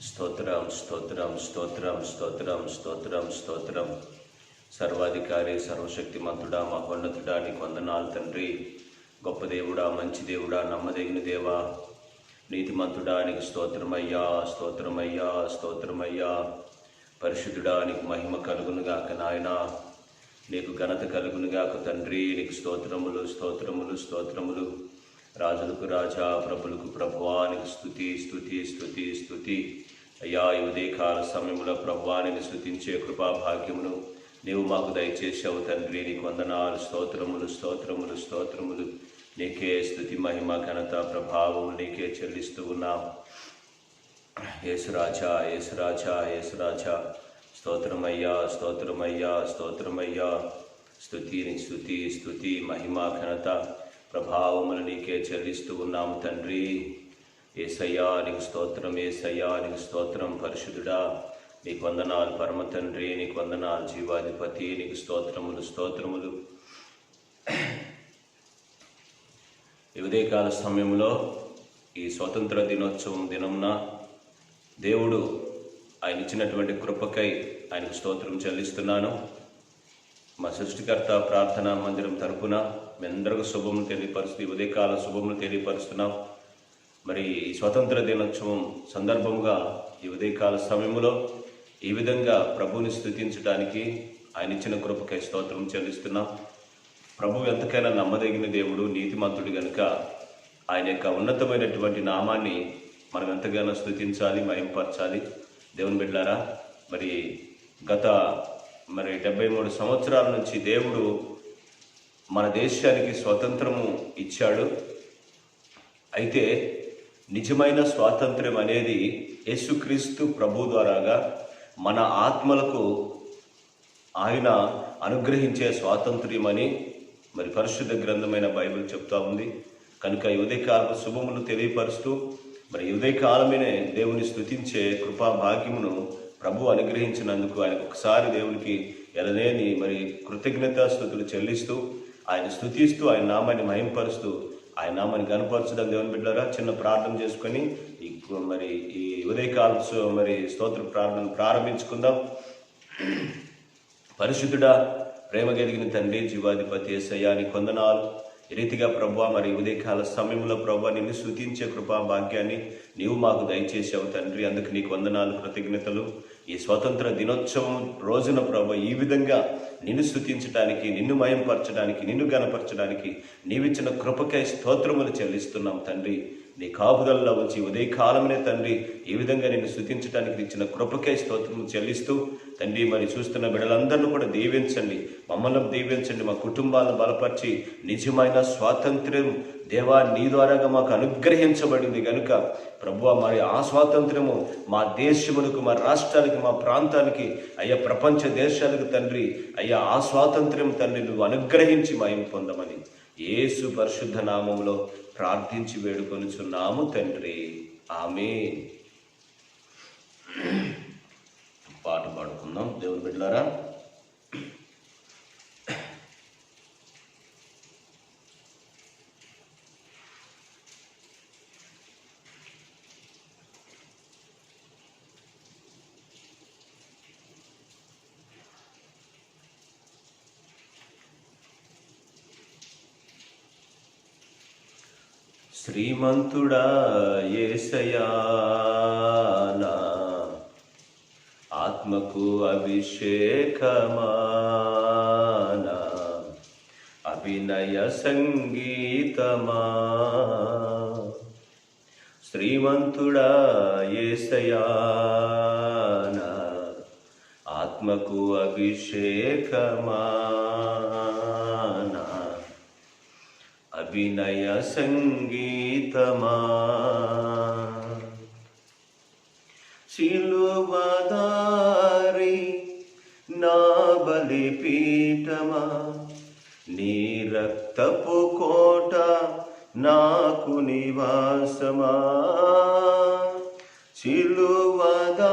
స్తోత్రం స్తోత్రం స్తోత్రం స్తోత్రం స్తోత్రం స్తోత్రం. సర్వాధికారి సర్వశక్తిమంతుడా మహోన్నతుడా నీకు వందనాలు తండ్రి. గొప్ప దేవుడా, మంచి దేవుడా, నమ్మదగిన దేవా, నీతిమంతుడా నీకు స్తోత్రమయ్యా, స్తోత్రమయ్యా, స్తోత్రమయ్యా. పరిశుద్ధుడా నీకు మహిమ కలుగునుగాక నాయన, నీకు ఘనత కలుగునుగాక తండ్రి. నీకు స్తోత్రములు స్తోత్రములు స్తోత్రములు. రాజులకు రాజా, ప్రభులకు ప్రభువా నీకు స్తుతి స్తుతి స్తుతి స్తుతి. అయ్యా, ఈ ఉదయకాల సమయంలో ప్రభువా నిన్ను స్తుతించే కృపా భాగ్యమును నీవు మాకు దయచేసావు తండ్రి. నీకు వందనాలు, స్తోత్రములు స్తోత్రములు స్తోత్రములు. నీకే స్తుతి మహిమ ఘనత ప్రభావము నీకే చెల్లిస్తూ ఉన్నాం. యేసురాజా యేసురాజా యేసురాజా, స్తోత్రమయ్యా స్తోత్రమయ్యా స్తోత్రమయ్యా. స్తుతి స్తుతి స్తుతి మహిమ ఘనత ప్రభావములు నీకే చెల్లిస్తూ ఉన్నాము తండ్రి. యేసయ్యా నీకు స్తోత్రం, యేసయ్యా నీకు స్తోత్రం. పరిశుద్ధుడా నీకు వందనాలు, పరమ తండ్రి నీకు వందనాలు, జీవాధిపతి నీకు స్తోత్రములు స్తోత్రములు. ఈ ఉదయకాల సమయంలో ఈ స్వతంత్ర దినోత్సవం దినమున దేవుడు ఆయన ఇచ్చినటువంటి కృపకై ఆయనకు స్తోత్రం చెల్లిస్తున్నాను. మా సృష్టికర్త ప్రార్థనా మందిరం తరపున మీ అందరికీ శుభములు తెలియపరుస్తూ ఈ ఉదయకాల శుభములు తెలియపరుస్తున్నాం. మరి ఈ స్వతంత్ర దినోత్సవం సందర్భంగా ఈ ఉదయకాల సమయంలో ఈ విధంగా ప్రభువుని స్తుతించడానికి ఆయన ఇచ్చిన కృపకై స్తోత్రం చెల్లిస్తున్నాం. ప్రభువు ఎంతకైనా నమ్మదగిన దేవుడు, నీతిమంతుడు గనుక ఆయన యొక్క ఉన్నతమైనటువంటి నామాన్ని మనం ఎంతగానో స్తుతించాలి, మహింపరచాలి. దేవుని బిడ్డలారా, మరి గత 73 సంవత్సరాల నుంచి దేవుడు మన దేశానికి స్వాతంత్రము ఇచ్చాడు. అయితే నిజమైన స్వాతంత్ర్యం అనేది యేసుక్రీస్తు ప్రభు ద్వారాగా మన ఆత్మలకు ఆయన అనుగ్రహించే స్వాతంత్ర్యం అని మరి పరిశుద్ధ గ్రంథమైన బైబిల్ చెప్తా ఉంది. కనుక ఈ ఉదయకాల శుభములు తెలియపరుస్తూ మరి ఈ ఉదయకాలమే దేవుని స్తుతించే కృపా భాగ్యమును ప్రభు అనుగ్రహించినందుకు ఆయనకు ఒకసారి దేవునికి ఎలనేని మరి కృతజ్ఞతాస్తుతులు చెల్లిస్తూ ఆయన స్తుతిస్తూ ఆయన నామాన్ని మహింపరుస్తూ ఆయన నామాన్ని కనపరచడం. దేవుని బిడ్డలారా, చిన్న ప్రార్థన చేసుకొని మరి ఈ ఉదయకాల మరి స్తోత్ర ప్రార్థన ప్రారంభించుకుందాం. పరిశుద్ధుడా, ప్రేమ కలిగిన తండ్రి, జీవాధిపతి యేసయ్యా నీకు వందనాలు. ఈ రీతిగా ప్రభువా మరి ఉదయకాల సమయంలో ప్రభువా నిన్ను స్తుతించే కృపా భాగ్యాన్ని నీవు మాకు దయచేసావు తండ్రి. అందుకు నీకు వందనాలు, కృతజ్ఞతలు. ఈ స్వతంత్ర దినోత్సవం రోజున ప్రభువా ఈ విధంగా నిన్ను స్తుతించడానికి, నిన్ను మయంపరచడానికి, నిన్ను గణపరచడానికి నీవిచ్చిన కృపకై స్తోత్రములు చెల్లిస్తున్నాం తండ్రి. నీ కాపుదల్లో వచ్చి ఉదయకాలమే తండ్రి ఈ విధంగా నిన్ను స్తుతించడానికి ఇచ్చిన కృపకై స్తోత్రము చెల్లిస్తూ తండ్రి మరి చూస్తున్న బిడ్డలందరినీ కూడా దీవించండి, మమ్మల్ని దీవించండి, మా కుటుంబాలను బలపరిచి నిజమైన స్వాతంత్ర్యం దేవా నీ ద్వారాగా మాకు అనుగ్రహించబడింది కనుక ప్రభువా మరి ఆ స్వాతంత్ర్యము మా దేశములకు, మా రాష్ట్రానికి, మా ప్రాంతానికి, అయ్యా ప్రపంచ దేశాలకు తండ్రి అయ్యా ఆ స్వాతంత్ర్యం తండ్రి నువ్వు అనుగ్రహించి మహిమ పొందమని యేసు పరిశుద్ధ నామములో ప్రార్థించి వేడుకొనుచున్నాము తండ్రి. ఆమేన్. పాట పాడుకుందాం దేవుని బిడ్డలారా. శ్రీమంతుడా యేసయ్యా నా ఆత్మకు అభిషేకమానా, అభినయ సంగీతమా. శ్రీమంతుడా యేసయ్యా నా ఆత్మకు అభిషేకమానా, అభినయ సంగీతమా. శిలువదారి నా బలిపీఠమా, నీ రక్తపు కోట నాకు నివాసమా. శిలువదారి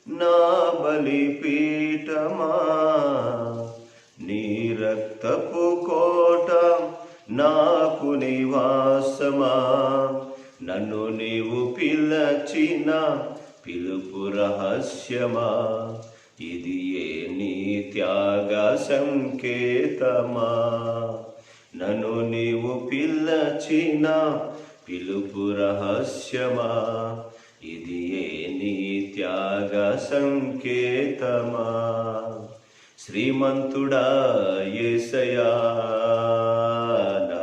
నా బలిపీఠమా, నీ రక్తపు కోట నాకు నివాసమా. నన్ను నీవు నీవు పిలచిన పిలుపు రహస్యమా, ఇది ఏ నీ త్యాగ సంకేతమా. నన్ను నీవు పిలచిన పిలుపు రహస్యమా, ఇది ఏ నీ త్యాగ సంకేతమా. శ్రీమంతుడా యేసయ్యా, నా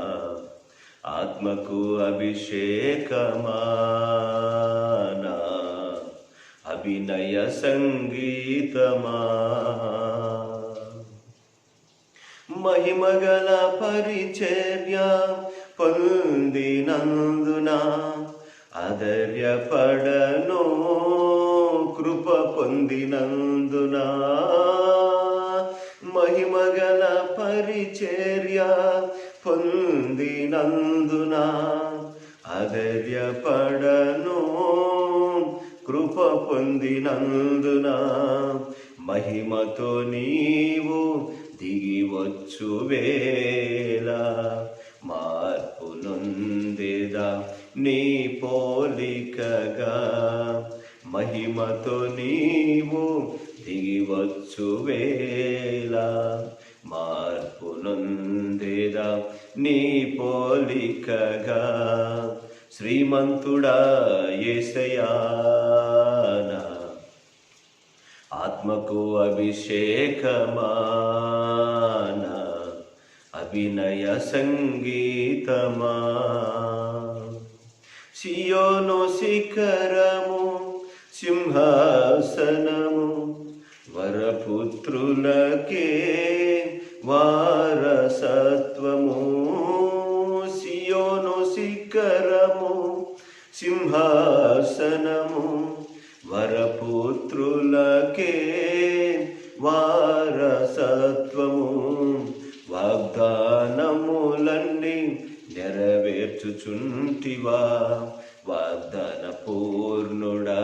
ఆత్మకు అభిషేకమా, నా అభినయ సంగీతమా. మహిమగల పరిచర్య పొందినందున ఆదర్యపడను, కృప పొందినందున. మహిమగల పరిచర్య పొందినందున ఆదర్యపడను, కృప పొందినందున. మహిమతో నీవు దిగివచ్చు వేళ, మార్పు నొందేదా నీ పోలికగా. మహిమతో నీవు దిగివచ్చు వేళ, మార్పు నొందేదా నీ పోలికగా. శ్రీమంతుడా యేసయ్యా, నా ఆత్మకు అభిషేకమా, నా అభినయ సంగీతమా. సియోను శిఖరము సింహాసనము, వరపుత్రులకే వారసత్వము. సియోను శిఖరము సింహాసనము, వరపుత్రులకే వారసత్వము. వాగ్దానములన్నీ నెరవేర్చుచుంటివా, వాగ్దాన పూర్ణుడా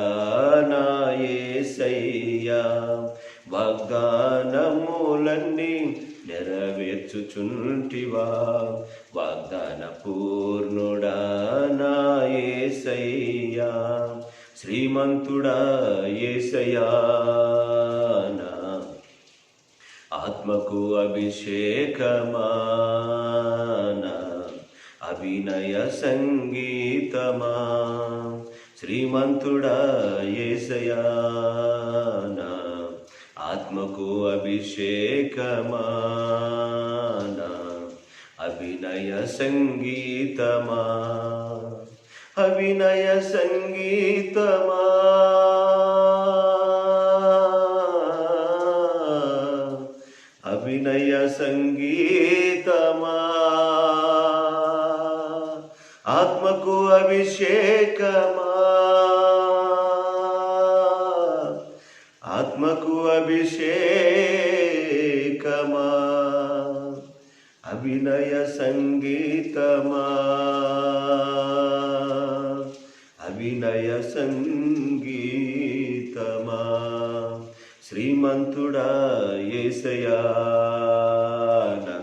నా యేసయ్యా. వాగ్దానములన్నీ నెరవేర్చుచుంటివా, వాగ్దాన పూర్ణుడా నా యేసయ్యా. శ్రీమంతుడా యేసయ్యా, నా ఆత్మకు అభిషేకమా, నా అభినయ సంగీతమా. శ్రీమంతుడా యేసయ్యా, నా ఆత్మకు అభిషేకమా, నా అభినయ సంగీతమా. అభినయ సంగీతమా, అభినయ సంగీతమా. ఆత్మకు అభిషేకమా, ఆత్మకు అభిషేకమా. అభినయ సంగీతమా, అభినయ సంగీతమా. శ్రీమంతుడా యేసయ్యా, నా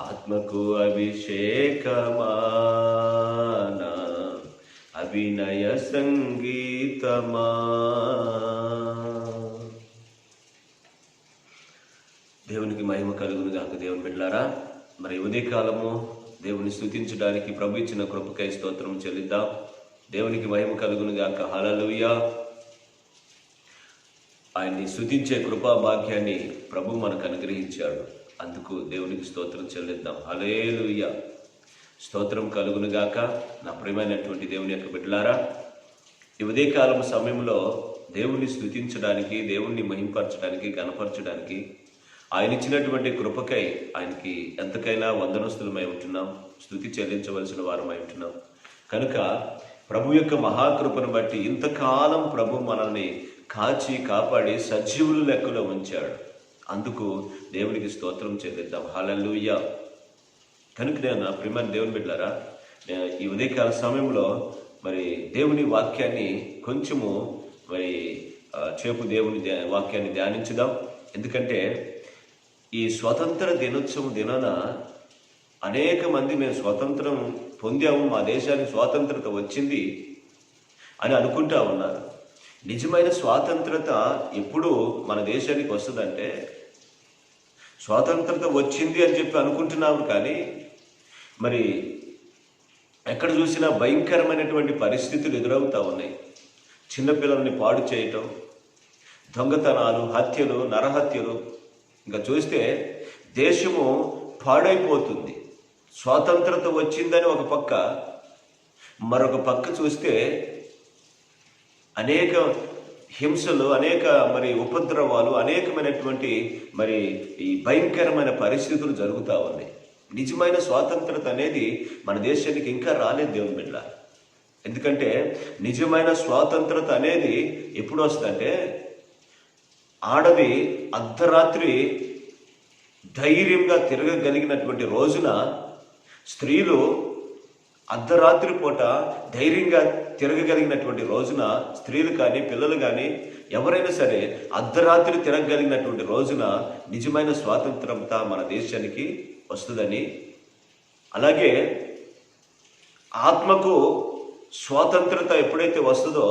ఆత్మకు అభిషేకమా, నా అభినయ సంగీతమా. దేవునికి మహిమ కలుగును గాక. దేవుని బిడ్డలారా, మరి ఉదయకాలము దేవుని స్తుతించడానికి ప్రభు ఇచ్చిన కృపకై స్తోత్రం చెల్లిద్దాం. దేవునికి మహిమ కలుగును గాక. హల్లెలూయా. ఆయన్ని స్తుతించే కృపా భాగ్యాన్ని ప్రభు మనకు అనుగ్రహించాడు. అందుకు దేవునికి స్తోత్రం చెల్లిద్దాం. హల్లెలూయా. స్తోత్రం కలుగును గాక. నా ప్రియమైనటువంటి దేవుని యొక్క బిడ్డలారా, ఈ ఉదయకాలం సమయంలో దేవుణ్ణి స్తుతించడానికి, దేవుణ్ణి మహింపరచడానికి, గణపరచడానికి, ఆయన ఇచ్చినటువంటి కృపకై ఆయనకి ఎంతకైనా వందనస్తులమై ఉంటున్నాం, స్తుతి చెల్లించవలసిన వారమై ఉంటున్నాం. కనుక ప్రభు యొక్క మహాకృపను బట్టి ఇంతకాలం ప్రభు మనల్ని కాచి కాపాడి సజీవుల లెక్కలో ఉంచాడు. అందుకు దేవునికి స్తోత్రం చెల్లిద్దాం. హల్లెలూయా. కనుక నేను నా ప్రియమైన దేవుని బిడ్డలారా, ఈ ఉదయకాల సమయంలో మరి దేవుని వాక్యాన్ని కొంచెము మరి చేపు దేవుని వాక్యాన్ని ధ్యానించుదాం. ఎందుకంటే ఈ స్వతంత్ర దినోత్సవం దినాన అనేక మంది మేము స్వతంత్రం పొందాము, మా దేశానికి స్వాతంత్రత వచ్చింది అని అనుకుంటా ఉన్నారు. నిజమైన స్వాతంత్రత ఎప్పుడు మన దేశానికి వస్తుందంటే, స్వాతంత్రత వచ్చింది అని చెప్పి అనుకుంటున్నాము, కానీ మరి ఎక్కడ చూసినా భయంకరమైనటువంటి పరిస్థితులు ఎదురవుతూ ఉన్నాయి. చిన్నపిల్లల్ని పాడు చేయటం, దొంగతనాలు, హత్యలు, నరహత్యలు, ఇంకా చూస్తే దేశము పాడైపోతుంది. స్వాతంత్రత వచ్చిందని ఒక పక్క, మరొక పక్క చూస్తే అనేక హింసలు, అనేక మరి ఉపద్రవాలు, అనేకమైనటువంటి మరి ఈ భయంకరమైన పరిస్థితులు జరుగుతూ ఉన్నాయి. నిజమైన స్వాతంత్రత అనేది మన దేశానికి ఇంకా రాలేదు దేవుని బిడ్డ. ఎందుకంటే నిజమైన స్వాతంత్రత అనేది ఎప్పుడు వస్తుందంటే, ఆడది అర్ధరాత్రి ధైర్యంగా తిరగగలిగినటువంటి రోజున, స్త్రీలు అర్ధరాత్రి పూట ధైర్యంగా తిరగగలిగినటువంటి రోజున, స్త్రీలు కానీ పిల్లలు కానీ ఎవరైనా సరే అర్ధరాత్రి తిరగగలిగినటువంటి రోజున నిజమైన స్వాతంత్రత మన దేశానికి వస్తుందని, అలాగే ఆత్మకు స్వాతంత్రత ఎప్పుడైతే వస్తుందో,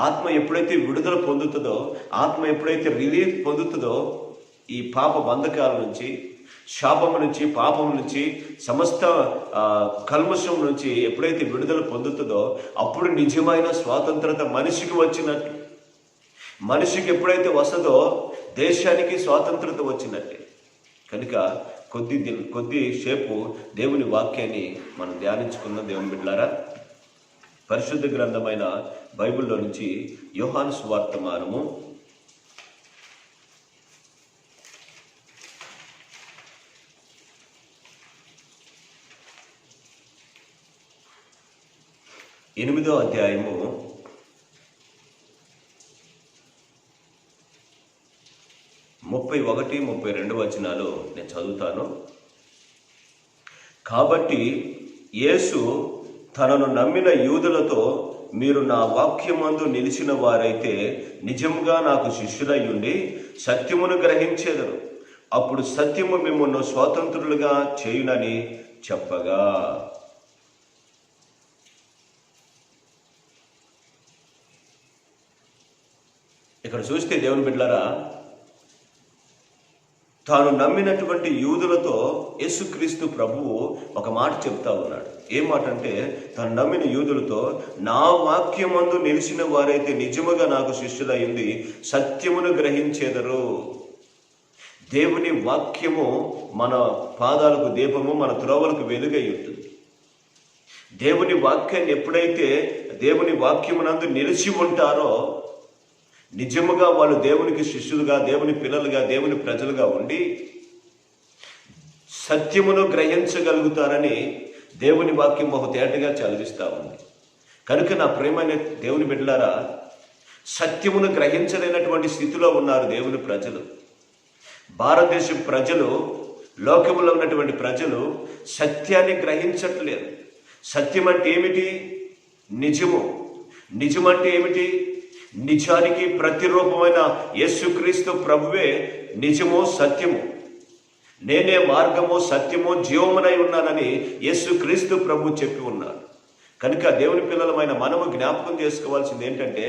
ఆత్మ ఎప్పుడైతే విడుదల పొందుతుందో, ఆత్మ ఎప్పుడైతే రిలీఫ్ పొందుతుందో, ఈ పాప బంధకాల నుంచి, శాపము నుంచి, పాపం నుంచి, సమస్త కల్మషం నుంచి ఎప్పుడైతే విడుదల పొందుతుందో, అప్పుడు నిజమైన స్వాతంత్రత మనిషికి వచ్చినట్టు. మనిషికి ఎప్పుడైతే వస్తుందో దేశానికి స్వాతంత్రత వచ్చినట్టే. కనుక కొద్దిసేపు దేవుని వాక్యాన్ని మనం ధ్యానించుకున్న దేవుని బిడ్డలారా, పరిశుద్ధ గ్రంథమైన బైబిల్లో నుంచి యోహాను సువార్తమానము 8వ అధ్యాయము 31, 32 వచనాలు నేను చదువుతాను. కాబట్టి యేసు తనను నమ్మిన యూదులతో, మీరు నా వాక్యమందు నిలిచిన వారైతే నిజంగా నాకు శిష్యులయ్యుండి సత్యమును గ్రహించెదరు, అప్పుడు సత్యము మిమ్మును స్వతంత్రులుగా చేయునని చెప్పగా. ఇక్కడ చూస్తే దేవుని బిడ్డలారా, తాను నమ్మినటువంటి యూదులతో యేసుక్రీస్తు ప్రభువు ఒక మాట చెప్తా ఉన్నాడు. ఏ మాట అంటే, తాను నమ్మిన యూదులతో, నా వాక్యమందు నిలిచిన వారైతే నిజముగా నాకు శిష్యులయ్యింది సత్యమును గ్రహించెదరు. దేవుని వాక్యము మన పాదాలకు దీపము, మన త్రోవలకు వెలుగై ఉంటుంది. దేవుని వాక్యాన్ని ఎప్పుడైతే దేవుని వాక్యమునందు నిలిచి ఉంటారో, నిజముగా వాళ్ళు దేవునికి శిష్యులుగా, దేవుని పిల్లలుగా, దేవుని ప్రజలుగా ఉండి సత్యమును గ్రహించగలుగుతారని దేవుని వాక్యం బహు తేటగా చదివిస్తూ ఉంది. కనుక నా ప్రియమైన దేవుని బిడ్డలారా, సత్యమును గ్రహించలేనటువంటి స్థితిలో ఉన్నారు దేవుని ప్రజలు. భారతదేశం ప్రజలు, లోకములో ఉన్నటువంటి ప్రజలు సత్యాన్ని గ్రహించట్లేదు. సత్యం అంటే ఏమిటి? నిజము. నిజమంటే ఏమిటి? నిజానికి ప్రతిరూపమైన యేసుక్రీస్తు ప్రభువే నిజము, సత్యము. నేనే మార్గము, సత్యము, జీవమునై ఉన్నానని యేసుక్రీస్తు ప్రభు చెప్పి ఉన్నాడు. కనుక దేవుని పిల్లలమైన మనము జ్ఞాపకం చేసుకోవాల్సింది ఏంటంటే,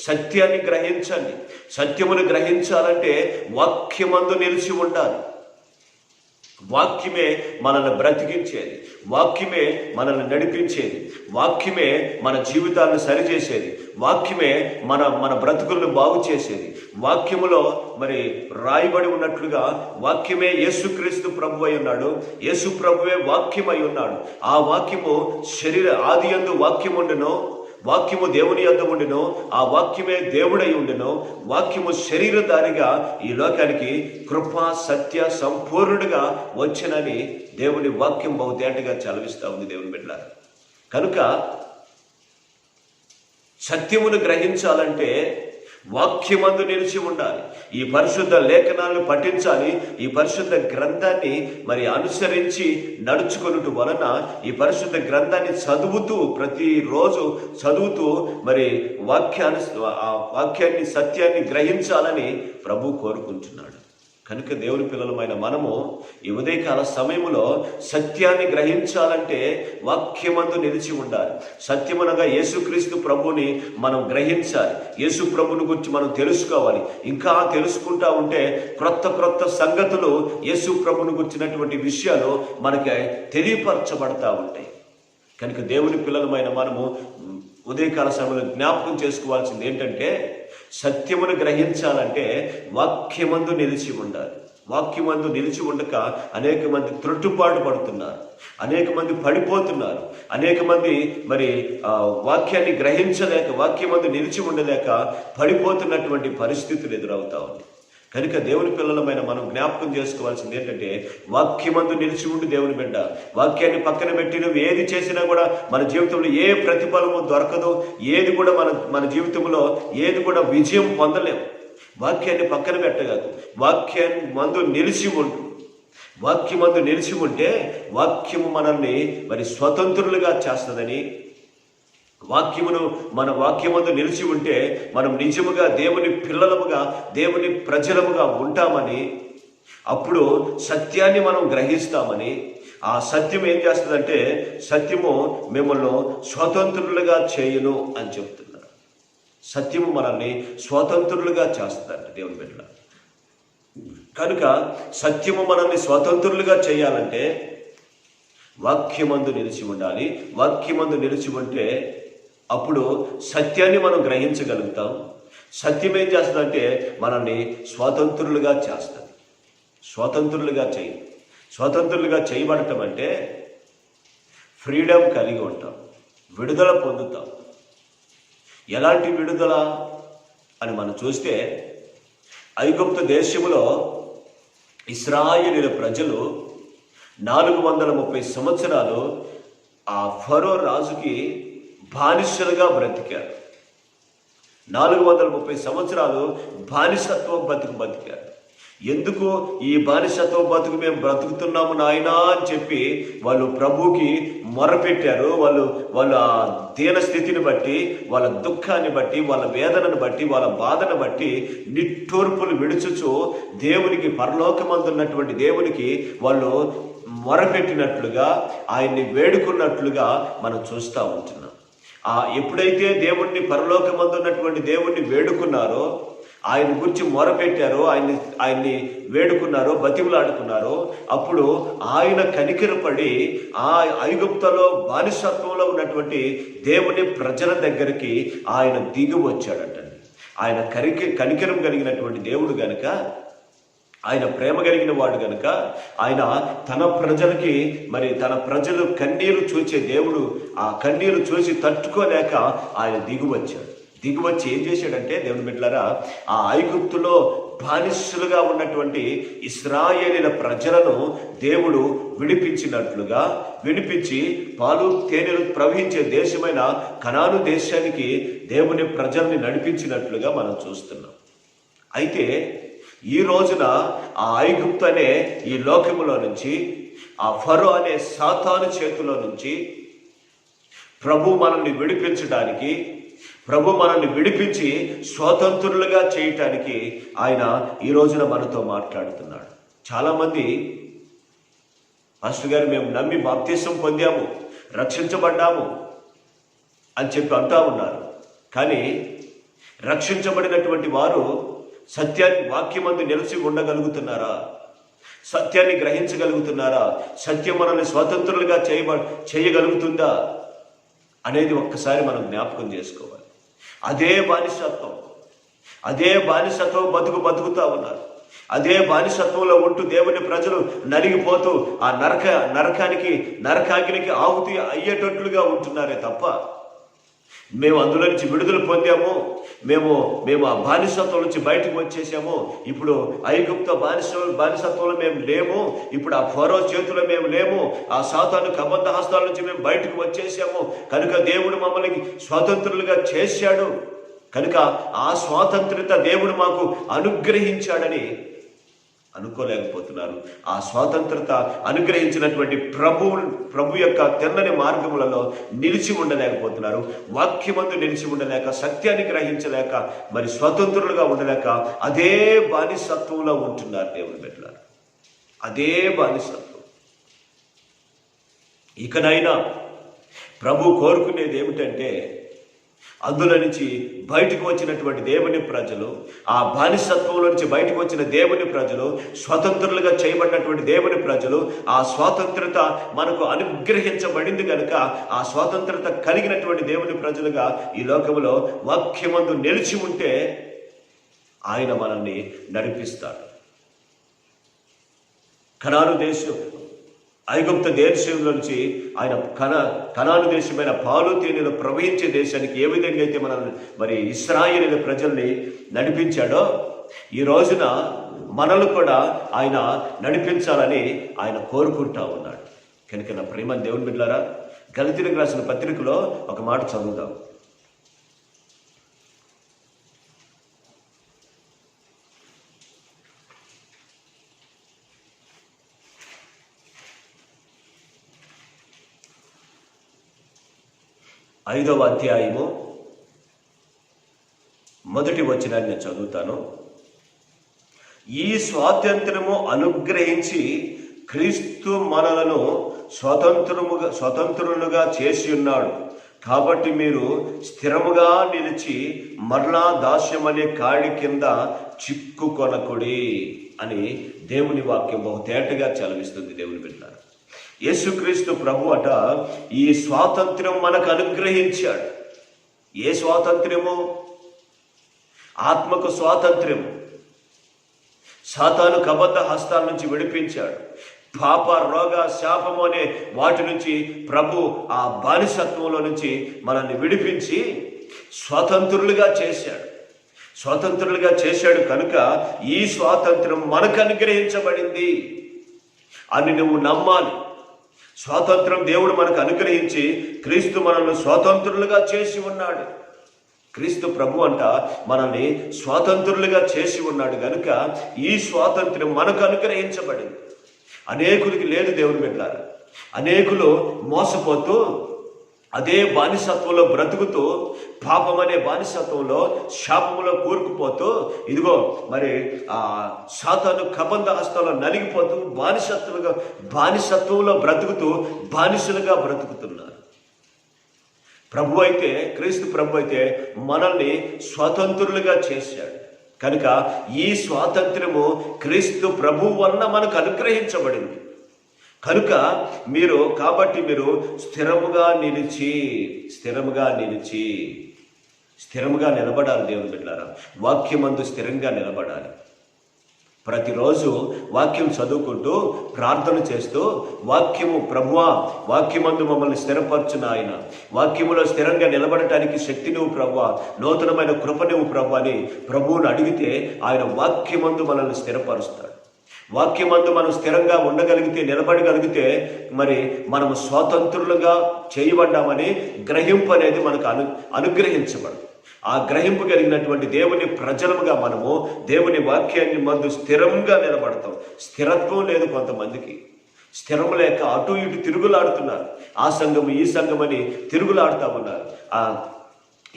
సత్యాన్ని గ్రహించండి. సత్యమును గ్రహించాలంటే వాక్యమందు నిలిచి ఉండాలి. వాక్యమే మనల్ని బ్రతికించేది, వాక్యమే మనల్ని నడిపించేది, వాక్యమే మన జీవితాలను సరిచేసేది, వాక్యమే మన బ్రతుకులను బాగు చేసేది. వాక్యములో మరి రాయబడి ఉన్నట్లుగా వాక్యమే యేసుక్రీస్తు ప్రభు అయి ఉన్నాడు. యేసు ప్రభువే వాక్యమై ఉన్నాడు. ఆ వాక్యము ఆది యందు వాక్యం ఉండెను, వాక్యము దేవుని యొద్ద ఉండెను, ఆ వాక్యమే దేవుడై ఉండెను. వాక్యము శరీరధారిగా ఈ లోకానికి కృప సత్య సంపూర్ణుడిగా వచ్చనని దేవుని వాక్యం బహుతేటగా చలవిస్తూ ఉంది దేవుని బిడ్డలారా. కనుక సత్యమును గ్రహించాలంటే వాక్యమందు నిలిచి ఉండాలి. ఈ పరిశుద్ధ లేఖనాలను పఠించాలి. ఈ పరిశుద్ధ గ్రంథాన్ని మరి అనుసరించి నడుచుకొనుట వలన, ఈ పరిశుద్ధ గ్రంథాన్ని చదువుతూ, ప్రతిరోజు చదువుతూ మరి వాక్యాన్ని, సత్యాన్ని గ్రహించాలని ప్రభు కోరుకుంటున్నాడు. కనుక దేవుని పిల్లలమైన మనము ఈ ఉదయకాల సమయంలో సత్యాన్ని గ్రహించాలంటే వాక్యమందు నిలిచి ఉండాలి. సత్యమనగా యేసుక్రీస్తు ప్రభుని మనం గ్రహించాలి. యేసు ప్రభుని గురించి మనం తెలుసుకోవాలి. ఇంకా తెలుసుకుంటా ఉంటే క్రొత్త సంగతులు యేసు ప్రభుని గురించినటువంటి విషయాలు మనకి తెలియపరచబడతా ఉంటాయి. కనుక దేవుని పిల్లలమైన మనము ఉదయకాల సమయంలో జ్ఞాపకం చేసుకోవాల్సింది ఏంటంటే, సత్యమును గ్రహించాలంటే వాక్యమందు నిలిచి ఉండాలి. వాక్యమందు నిలిచి ఉండక అనేక మంది త్రొట్టుపాటు పడుతున్నారు, అనేక మంది పడిపోతున్నారు, అనేక మంది మరి వాక్యాన్ని గ్రహించలేక, వాక్యమందు నిలిచి ఉండలేక పడిపోతున్నటువంటి పరిస్థితులు ఎదురవుతా ఉంది. కనుక దేవుని పిల్లలమైన మనం జ్ఞాపకం చేసుకోవాల్సింది ఏంటంటే, వాక్యమందు నిలిచి ఉండి దేవుని బిడ్డ, వాక్యాన్ని పక్కన పెట్టి నువ్వు ఏది చేసినా కూడా మన జీవితంలో ఏ ప్రతిఫలము దొరకదు. ఏది కూడా మన జీవితంలో ఏది కూడా విజయం పొందలేము. వాక్యాన్ని పక్కన పెట్టగలదు. వాక్యాన్ని మందు నిలిచి ఉండు. వాక్యమందు నిలిచి ఉంటే వాక్యము మనల్ని మరి స్వతంత్రులుగా చేస్తుందని, మన వాక్యమందు నిలిచి ఉంటే మనం నిజముగా దేవుని పిల్లలముగా, దేవుని ప్రజలముగా ఉంటామని, అప్పుడు సత్యాన్ని మనం గ్రహిస్తామని, ఆ సత్యం ఏం చేస్తుందంటే, సత్యము మిమ్మల్ని స్వతంత్రులుగా చేయును అని చెప్తున్నారు. సత్యము మనల్ని స్వతంత్రులుగా చేస్తుందంట దేవుని బిడ్డ. కనుక సత్యము మనల్ని స్వతంత్రులుగా చేయాలంటే వాక్యమందు నిలిచి ఉండాలి. వాక్యమందు నిలిచి ఉంటే అప్పుడు సత్యాన్ని మనం గ్రహించగలుగుతాం. సత్యం ఏం చేస్తుందంటే మనల్ని స్వతంత్రులుగా చేస్తుంది. స్వతంత్రులుగా చేయబడటం అంటే ఫ్రీడమ్ కలిగి ఉంటాం, విడుదల పొందుతాం. ఎలాంటి విడుదల అని మనం చూస్తే, ఐగుప్తు దేశములో ఇశ్రాయేలీయుల ప్రజలు 430 సంవత్సరాలు ఆ ఫరో రాజుకి బానిసలుగా బ్రతికారు. 430 సంవత్సరాలు బానిసత్వం బతికారు. ఎందుకు ఈ బానిసత్వ బతుకు మేము బ్రతుకుతున్నాము నాయనా అని చెప్పి వాళ్ళు ప్రభువుకి మొరపెట్టారు. వాళ్ళు ఆ దీన స్థితిని బట్టి, వాళ్ళ దుఃఖాన్ని బట్టి, వాళ్ళ వేదనను బట్టి, వాళ్ళ బాధను బట్టి నిట్టూర్పులు విడుచుచు దేవునికి, పరలోకమందున్నటువంటి దేవునికి వాళ్ళు మొరపెట్టినట్లుగా, ఆయన్ని వేడుకున్నట్లుగా మనం చూస్తూ ఉంటున్నాం. ఎప్పుడైతే దేవుణ్ణి, పరలోకమందున్నటువంటి దేవుణ్ణి వేడుకున్నారో, ఆయన గురించి మొరపెట్టారో, ఆయన్ని వేడుకున్నారో, బతిమలాడుకున్నారో, అప్పుడు ఆయన కనికరపడి ఆ ఐగుప్తులో బానిసత్వంలో ఉన్నటువంటి దేవుని ప్రజల దగ్గరికి ఆయన దిగి వచ్చాడటండి. ఆయన కనికరం కలిగినటువంటి దేవుడు గనుక, ఆయన ప్రేమ కలిగిన వాడు గనుక, ఆయన తన ప్రజలకి, మరి తన ప్రజలు కన్నీరు చూచే దేవుడు, ఆ కన్నీరు చూసి తట్టుకోలేక ఆయన దిగువచ్చి ఏం చేశాడంటే, దేవుని బిడ్డలారా, ఆ ఐగుప్తులో బానిసలుగా ఉన్నటువంటి ఇశ్రాయేలీల ప్రజలను దేవుడు విడిపించి పాలు తేనెలు ప్రవహించే దేశమైన కనాను దేశానికి దేవుని ప్రజల్ని నడిపించినట్లుగా మనం చూస్తున్నాం. అయితే ఈ రోజున ఆ ఐగుప్తు అనే ఈ లోకములో నుంచి, ఆ ఫరో అనే సాతాను చేతిలో నుంచి ప్రభు మనల్ని విడిపించి స్వతంత్రులుగా చేయటానికి ఆయన ఈ రోజున మనతో మాట్లాడుతున్నాడు. చాలామంది, పాస్టర్ గారు మేము నమ్మి బాప్తిసం పొందాము, రక్షించబడ్డాము అని చెప్పి అంటా ఉన్నారు. కానీ రక్షించబడినటువంటి వారు సత్యాన్ని, వాక్యమందు నిలిచి ఉండగలుగుతున్నారా? సత్యాన్ని గ్రహించగలుగుతున్నారా? సత్యం మనల్ని స్వతంత్రులుగా చేయగలుగుతుందా అనేది ఒక్కసారి మనం జ్ఞాపకం చేసుకోవాలి. అదే బానిసత్వం బతుకుతా ఉన్నారు. అదే బానిసత్వంలో ఉంటూ దేవుని ప్రజలు నలిగిపోతూ ఆ నరకాగ్నికి ఆహుతి అయ్యేటట్లుగా ఉంటున్నారే తప్ప, మేము అందులో నుంచి విడుదల పొందాము, మేము ఆ బానిసత్వం నుంచి బయటకు వచ్చేసాము, ఇప్పుడు ఐగుప్తు బానిసత్వంలో మేము లేము, ఇప్పుడు ఆ ఫరో చేతిలో మేము లేము, ఆ సాతాను కబంధ హస్తాల నుంచి మేము బయటకు వచ్చేసాము, కనుక దేవుడు మమ్మల్ని స్వతంత్రులుగా చేశాడు, కనుక ఆ స్వాతంత్రత దేవుడు మాకు అనుగ్రహించాడని అనుకోలేకపోతున్నారు. ఆ స్వాతంత్రత అనుగ్రహించినటువంటి ప్రభు యొక్క తెల్లని మార్గములలో నిలిచి ఉండలేకపోతున్నారు. వాక్యమందు నిలిచి ఉండలేక, సత్యాన్ని గ్రహించలేక, మరి స్వతంత్రులుగా ఉండలేక అదే బానిసత్వంలో ఉంటున్నారు దేవుని బిడ్డలారా. అదే బానిసత్వం. ఇకనైనా ప్రభు కోరుకునేది ఏమిటంటే, అందులో నుంచి బయటకు వచ్చినటువంటి దేవుని ప్రజలు, ఆ బానిసత్వంలో నుంచి బయటకు వచ్చిన దేవుని ప్రజలు, స్వతంత్రులుగా చేయబడినటువంటి దేవుని ప్రజలు, ఆ స్వాతంత్రత మనకు అనుగ్రహించబడింది కనుక ఆ స్వాతంత్రత కలిగినటువంటి దేవుని ప్రజలుగా ఈ లోకంలో వాక్యమందు నిలిచి ఉంటే ఆయన మనల్ని నడిపిస్తాడు. కనాను దేశం, ఐగుప్తు దేశంలో నుంచి ఆయన కనాను దేశమైన పాలు తేనెలు ప్రవహించే దేశానికి ఏ విధంగా అయితే మనల్ని మరి ఇశ్రాయేలు ప్రజల్ని నడిపించాడో, ఈ రోజున మనల్ని కూడా ఆయన నడిపించాలని ఆయన కోరుకుంటా ఉన్నాడు. కనుక నా ప్రేమ దేవుని బిడ్డలారా, గలతీయులకు రాసిన పత్రికలో ఒక మాట చదువుదాం. 5వ అధ్యాయము 1వ వచనాన్ని నేను చదువుతాను. ఈ స్వాతంత్రము అనుగ్రహించి క్రీస్తు మనలను స్వతంత్రులుగా చేసి ఉన్నాడు. కాబట్టి మీరు స్థిరముగా నిలిచి మరలా దాస్యం అనే కాడి కింద చిక్కుకొనకుడి అని దేవుని వాక్యం బహు తేటగా చలవిస్తుంది. దేవుని బిడ్డలారా, యేసుక్రీస్తు ప్రభు అట ఈ స్వాతంత్ర్యం మనకు అనుగ్రహించాడు. ఏ స్వాతంత్ర్యము? ఆత్మకు స్వాతంత్ర్యం. సాతాను కబద్ధ హస్తాల నుంచి విడిపించాడు. పాప, రోగ, శాపము అనే వాటి నుంచి ప్రభు ఆ బానిసత్వంలో నుంచి మనల్ని విడిపించి స్వతంత్రులుగా చేశాడు. స్వతంత్రులుగా చేశాడు కనుక ఈ స్వాతంత్ర్యం మనకు అనుగ్రహించబడింది అని నువ్వు నమ్మాలి. స్వాతంత్రం దేవుడు మనకు అనుగ్రహించి క్రీస్తు మనల్ని స్వాతంత్రులుగా చేసి ఉన్నాడు. క్రీస్తు ప్రభు అంట మనల్ని స్వాతంత్రులుగా చేసి ఉన్నాడు కనుక ఈ స్వాతంత్ర్యం మనకు అనుగ్రహించబడింది. అనేకులకి లేదు దేవుని బిడ్డలారా. అనేకులు మోసపోతూ అదే బానిసత్వంలో బ్రతుకుతూ, పాపం అనే బానిసత్వంలో, శాపంలో కూరుకుపోతూ, ఇదిగో మరి ఆ సాతాను కబంధ హస్తాల్లో నలిగిపోతూ బానిసత్వంలో బ్రతుకుతూ బానిసలుగా బ్రతుకుతున్నారు. ప్రభు అయితే, క్రీస్తు ప్రభు అయితే మనల్ని స్వతంత్రులుగా చేశాడు కనుక ఈ స్వాతంత్ర్యము క్రీస్తు ప్రభు వలన మనకు అనుగ్రహించబడింది కనుక కాబట్టి మీరు స్థిరముగా నిలబడాలి. దేవుని బిడ్డలారా, వాక్యమందు స్థిరంగా నిలబడాలి. ప్రతిరోజు వాక్యం చదువుకుంటూ ప్రార్థన చేస్తూ వాక్యము, ప్రభువా వాక్యమందు మమ్మల్ని స్థిరపరచు నాయన, వాక్యములో స్థిరంగా నిలబడటానికి శక్తి నువ్వు ప్రభువా, నూతనమైన కృప నువ్వు ప్రభు అని ప్రభువును అడిగితే ఆయన వాక్యమందు మనల్ని స్థిరపరుస్తాడు. వాక్యమందు మనం స్థిరంగా ఉండగలిగితే, నిలబడగలిగితే మరి మనము స్వాతంత్రులుగా చేయబడ్డామని గ్రహింపు అనేది మనకు అనుగ్రహించబడదు. ఆ గ్రహింపు కలిగినటువంటి దేవుని ప్రజలముగా మనము దేవుని వాక్యాన్ని మందు స్థిరంగా నిలబడతాం. స్థిరత్వం లేదు కొంతమందికి. స్థిరం లేక అటు ఇటు తిరుగులాడుతున్నారు. ఆ సంఘము ఈ సంఘం అని తిరుగులాడుతూ ఉన్నారు.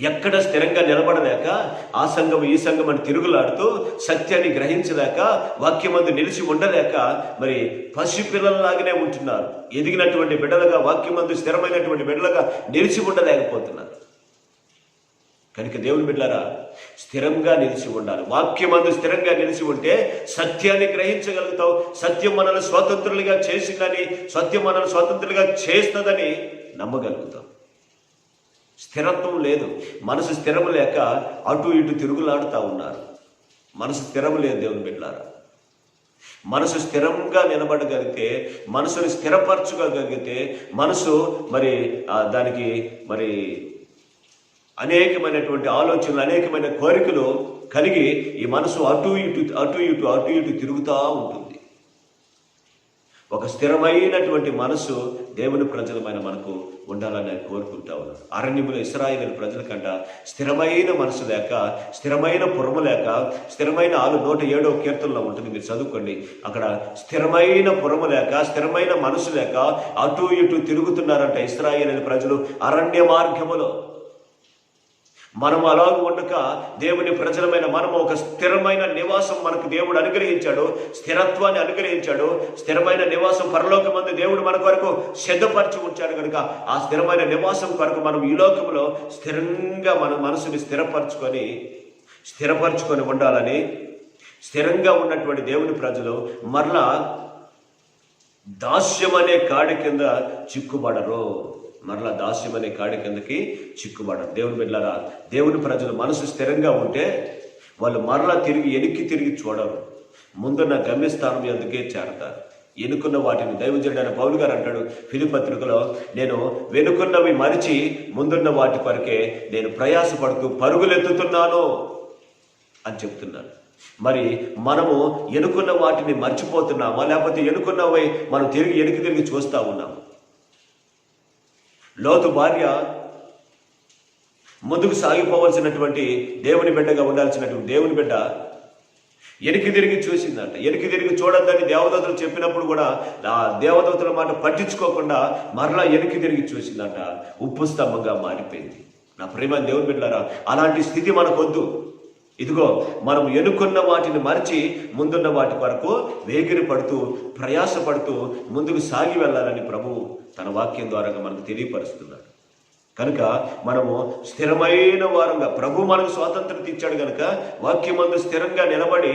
ఎక్కడ స్థిరంగా నిలబడలేక ఆ సంఘం ఈ సంఘం అని తిరుగులాడుతూ సత్యాన్ని గ్రహించలేక వాక్యమందు నిలిచి ఉండలేక మరి పసిపిల్లలలాగానే ఉంటున్నారు. ఎదిగినటువంటి బిడ్డలుగా, వాక్యమందు స్థిరమైనటువంటి బిడ్డలుగా నిలిచి ఉండలేకపోతున్నారు. కనుక దేవుని బిడ్డలారా, స్థిరంగా నిలిచి ఉండాలి. వాక్యమందు స్థిరంగా నిలిచి ఉంటే సత్యాన్ని గ్రహించగలుగుతావు. సత్యం మనల్ని స్వతంత్రులుగా చేసిందని, సత్యం మనల్ని స్వతంత్రులుగా చేస్తుందని నమ్మగలుగుతాం. స్థిరత్వం లేదు. మనసు స్థిరం లేక అటు ఇటు తిరుగులాడుతూ ఉన్నారు. మనసు స్థిరం లేదు దేవుని బిడ్డలారా. మనసు స్థిరంగా నిలబడగలిగితే, మనసుని స్థిరపరచుకోగలిగితే, మనసు మరి దానికి మరి అనేకమైనటువంటి ఆలోచనలు, అనేకమైన కోరికలు కలిగి ఈ మనసు అటు ఇటు తిరుగుతూ ఉంటుంది. ఒక స్థిరమైనటువంటి మనసు దేవుని ప్రజలమైన మనకు ఉండాలని నేను కోరుకుంటా ఉన్నాను. అరణ్యములో ఇశ్రాయేలు ప్రజల కంట స్థిరమైన మనసు లేక, స్థిరమైన పురము లేక, స్థిరమైన 107వ కీర్తనలో ఉంటుంది, మీరు చదువుకోండి. అక్కడ స్థిరమైన పురము లేక, స్థిరమైన మనసు లేక అటు ఇటు తిరుగుతున్నారంట ఇశ్రాయేలు ప్రజలు అరణ్య మార్గములో. మనం అలాగ ఉండక దేవుని ప్రజలమైన మనము ఒక స్థిరమైన నివాసం మనకు దేవుడు అనుగ్రహించాడు, స్థిరత్వాన్ని అనుగ్రహించాడు. స్థిరమైన నివాసం పరలోకమందు దేవుడు మన కొరకు సిద్ధపరిచి ఉంచాడు కనుక ఆ స్థిరమైన నివాసం కొరకు మనం ఈ లోకంలో స్థిరంగా మన మనసుని స్థిరపరచుకొని ఉండాలని, స్థిరంగా ఉన్నటువంటి దేవుని ప్రజలు మరలా దాస్యం అనే కాడి కింద చిక్కుబడరు. మరలా దాస్యం అనే కాడి కిందకి చిక్కుబడరు. దేవుని బిడ్డలారా, దేవుని ప్రజలు మనసు స్థిరంగా ఉంటే వాళ్ళు మరలా వెనక్కి తిరిగి చూడరు. ముందున్న గమ్యస్థానం ఎందుకే చేరతారు. ఎన్నుకున్న వాటిని దైవజనుడైన పౌలు గారు అంటాడు ఫిలిప్పీ పత్రికలో, నేను వెనుకున్నవి మరిచి ముందున్న వాటి కొరకే నేను ప్రయాసపడుతూ పరుగులెత్తుతున్నాను అని చెప్తున్నాను. మరి మనము ఎన్నుకున్న వాటిని మర్చిపోతున్నామా, లేకపోతే ఎన్నుకున్నవి మనం వెనక్కి తిరిగి చూస్తూ ఉన్నాము? లోతు భార్య ముందుకు సాగిపోవలసినటువంటి దేవుని బిడ్డగా ఉండాల్సినటువంటి దేవుని బిడ్డ వెనక్కి తిరిగి చూసిందంట. వెనక్కి తిరిగి చూడొద్దని దేవదూతలు చెప్పినప్పుడు కూడా ఆ దేవదూతల మాట పట్టించుకోకుండా మరలా వెనక్కి తిరిగి చూసిందంట. ఉప్పు స్తంభంగా మారిపోయింది. నా ప్రేమ దేవుని బిడ్డలారా, అలాంటి స్థితి మనకొద్దు. ఇదిగో మనం ఎన్నుకున్న వాటిని మరిచి ముందున్న వాటి వరకు వేగిరి పడుతూ ప్రయాసపడుతూ ముందుకు సాగి వెళ్ళాలని ప్రభువు తన వాక్యం ద్వారా మనకు తెలియపరుస్తున్నాడు. కనుక మనము స్థిరమైన వారంగా, ప్రభు మనకు స్వాతంత్రత ఇచ్చాడు కనుక వాక్యమందు స్థిరంగా నిలబడి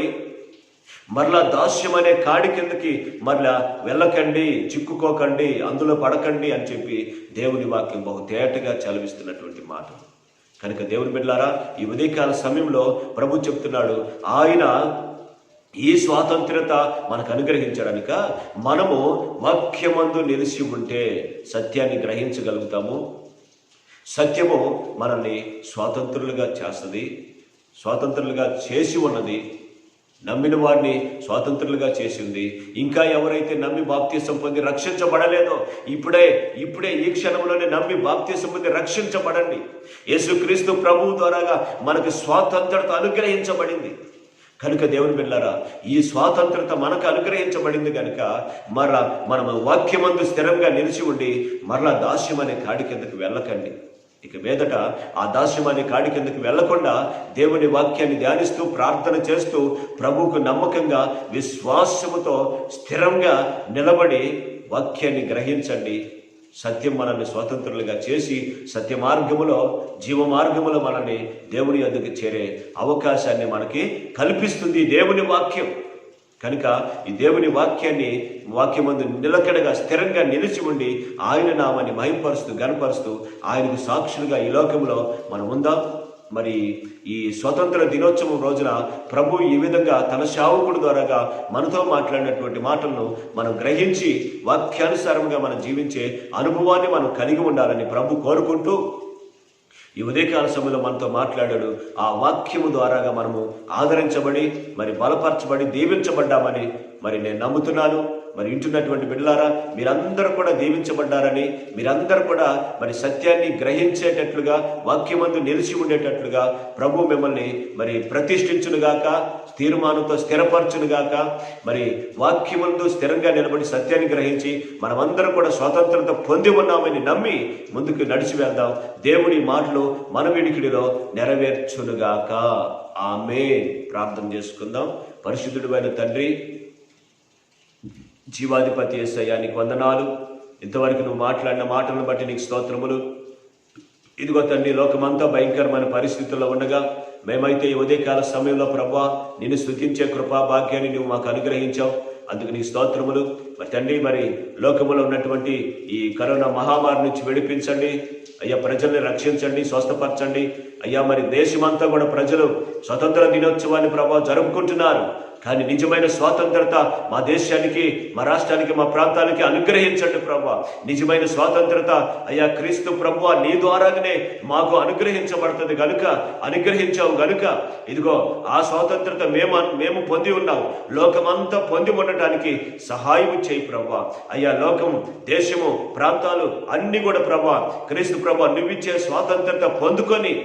మరలా దాస్యం అనే కాడి కిందకి మరలా వెళ్ళకండి, చిక్కుకోకండి, అందులో పడకండి అని చెప్పి దేవుని వాక్యం బహు తేటగా చలవిస్తున్నటువంటి మాట. కనుక దేవుని బిడ్డలారా, ఈ ఉదయకాల సమయంలో ప్రభు చెప్తున్నాడు, ఆయన ఈ స్వాతంత్రత మనకు అనుగ్రహించడానిక మనము వాక్యమందు నిలిచి ఉంటే సత్యాన్ని గ్రహించగలుగుతాము. సత్యము మనల్ని స్వాతంత్రులుగా చేస్తుంది, స్వాతంత్రులుగా చేసి ఉన్నది. నమ్మిన వారిని స్వాతంత్రులుగా చేసింది. ఇంకా ఎవరైతే నమ్మి బాప్తీసం పొంది రక్షించబడలేదో ఇప్పుడే ఈ క్షణంలోనే నమ్మి బాప్తీసం పొంది రక్షించబడండి. యేసుక్రీస్తు ప్రభువు ద్వారాగా మనకు స్వాతంత్రత అనుగ్రహించబడింది. కనుక దేవుని బిడ్డలారా, ఈ స్వాతంత్రత మనకు అనుగ్రహించబడింది కనుక మనము వాక్యమందు స్థిరంగా నిలిచి ఉండి మరలా దాస్యం అనే కాడి కిందకు వెళ్ళకండి. ఇక మీదట ఆ దాస్యం అనే కాడి కిందకు వెళ్లకుండా దేవుని వాక్యాన్ని ధ్యానిస్తూ ప్రార్థన చేస్తూ ప్రభువుకు నమ్మకంగా విశ్వాసముతో స్థిరంగా నిలబడి వాక్యాన్ని గ్రహించండి. సత్యం మనల్ని స్వతంత్రులుగా చేసి సత్య మార్గములో, జీవ మార్గములో మనల్ని దేవుని యొద్దకు చేరే అవకాశాన్ని మనకి కల్పిస్తుంది దేవుని వాక్యం. కనుక ఈ దేవుని వాక్యమందు నిలకడగా స్థిరంగా నిలిచి ఉండి ఆయన నామాన్ని మహింపరుస్తూ గణపరుస్తూ ఆయనకు సాక్షులుగా ఈ లోకంలో మనం ఉందాం. మరి ఈ స్వతంత్ర దినోత్సవం రోజున ప్రభు ఈ విధంగా తన సేవకుడి ద్వారాగా మనతో మాట్లాడినటువంటి మాటలను మనం గ్రహించి వాక్యానుసారంగా మనం జీవించే అనుభవాన్ని మనం కలిగి ఉండాలని ప్రభు కోరుకుంటూ ఈ ఉదయకాల సమయంలో మనతో మాట్లాడాడు. ఆ వాక్యము ద్వారాగా మనము ఆదరించబడి మరి బలపరచబడి దీవించబడ్డామని మరి నేను నమ్ముతున్నాను. మరి ఇంటున్నటువంటి బిడ్డలారా, మీరందరూ కూడా దీవించబడ్డారని, మీరందరూ కూడా మరి సత్యాన్ని గ్రహించేటట్లుగా, వాక్యమందు నిలిచి ఉండేటట్లుగా ప్రభు మిమ్మల్ని మరి ప్రతిష్ఠించునుగాక, తీర్మానంతో స్థిరపరచునుగాక. మరి వాక్యమందు స్థిరంగా నిలబడి సత్యాన్ని గ్రహించి మనమందరం కూడా స్వాతంత్రత పొంది ఉన్నామని నమ్మి ముందుకు నడిచి వెళ్దాం. దేవుని మాటలు మన వినికిడిలో నెరవేర్చునుగాక. ఆమేన్. ప్రార్థన చేసుకుందాం. పరిశుద్ధుడైన తండ్రి, జీవాధిపతి యేసయ్యా, నీకు వందనాలు. ఇంతవరకు నువ్వు మాట్లాడిన మాటలను బట్టి నీకు స్తోత్రములు. ఇదిగో తండ్రి, లోకమంతా భయంకరమైన పరిస్థితుల్లో ఉండగా మేమైతే ఈ ఉదయకాల సమయంలో ప్రభువా నిన్ను స్తుతించే కృపా భాగ్యాన్ని నువ్వు మాకు అనుగ్రహించావు. అందుకు నీ స్తోత్రములు. మరి తండ్రి, మరి లోకములో ఉన్నటువంటి ఈ కరోనా మహామారి నుంచి విడిపించండి అయ్యా. ప్రజల్ని రక్షించండి, స్వస్థపరచండి అయ్యా. మరి దేశమంతా కూడా ప్రజలు స్వతంత్ర దినోత్సవాన్ని ప్రభావ జరుపుకుంటున్నారు. కానీ నిజమైన స్వాతంత్రత మా దేశానికి, మా రాష్ట్రానికి, మా ప్రాంతానికి అనుగ్రహించండి ప్రభా. నిజమైన స్వాతంత్రత అయ్యా క్రీస్తు ప్రభువా నీ ద్వారానే మాకు అనుగ్రహించబడుతుంది గనుక, అనుగ్రహించావు గనుక ఇదిగో ఆ స్వాతంత్రత మేము పొంది ఉన్నాం. లోకమంతా పొంది ఉండటానికి సహాయం చేయి ప్రభా. అయ్యా లోకం, దేశము, ప్రాంతాలు అన్ని కూడా ప్రభా క్రీస్తు ప్రభా నువ్విచ్చే స్వాతంత్రత పొందుకొని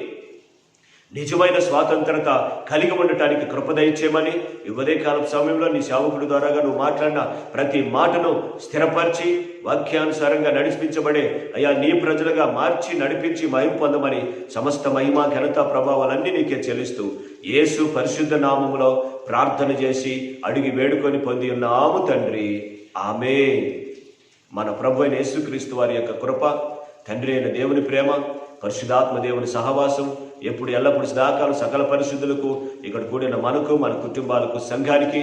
నిజమైన స్వాతంత్రత కలిగి ఉండటానికి కృప దయచేయమని ఈ ఉదయకాలం సమయంలో నీ సేవకుడి ద్వారాగా నువ్వు మాట్లాడిన ప్రతి మాటను స్థిరపరిచి వాక్యానుసారంగా నడిపించబడే అయ్యా నీ ప్రజలుగా మార్చి నడిపించి మహిమ పొందమని సమస్త మహిమ ఘనత ప్రభావాలన్నీ నీకే చెల్లిస్తూ యేసు పరిశుద్ధ నామములో ప్రార్థన చేసి అడిగి వేడుకొని పొంది ఉన్నాము తండ్రి, ఆమేన్. మన ప్రభు అయిన యేసుక్రీస్తు వారి యొక్క కృప, తండ్రి అయిన దేవుని ప్రేమ, పరిశుద్ధాత్మ దేవుని సహవాసం ఎప్పుడు ఎల్లప్పుడు సదాకాలం సకల పరిశుద్ధులకు, ఇక్కడ కూడిన మనకు, మన కుటుంబాలకు, సంఘానికి,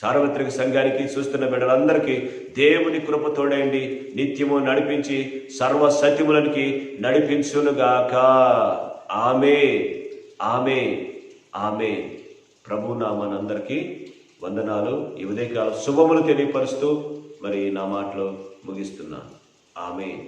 సార్వత్రిక సంఘానికి, చూస్తున్న బిడ్డలందరికీ దేవుని కృప తోడైండి నిత్యము నడిపించి సర్వ సత్యములకి నడిపించునుగాక. ఆమేన్, ఆమేన్, ఆమేన్. ప్రభు నామనందరికీ వందనాలు. ఈ ఉదయకాల శుభములు తెలియపరుస్తూ మరి నా మాటలు ముగిస్తున్నాను. ఆమేన్.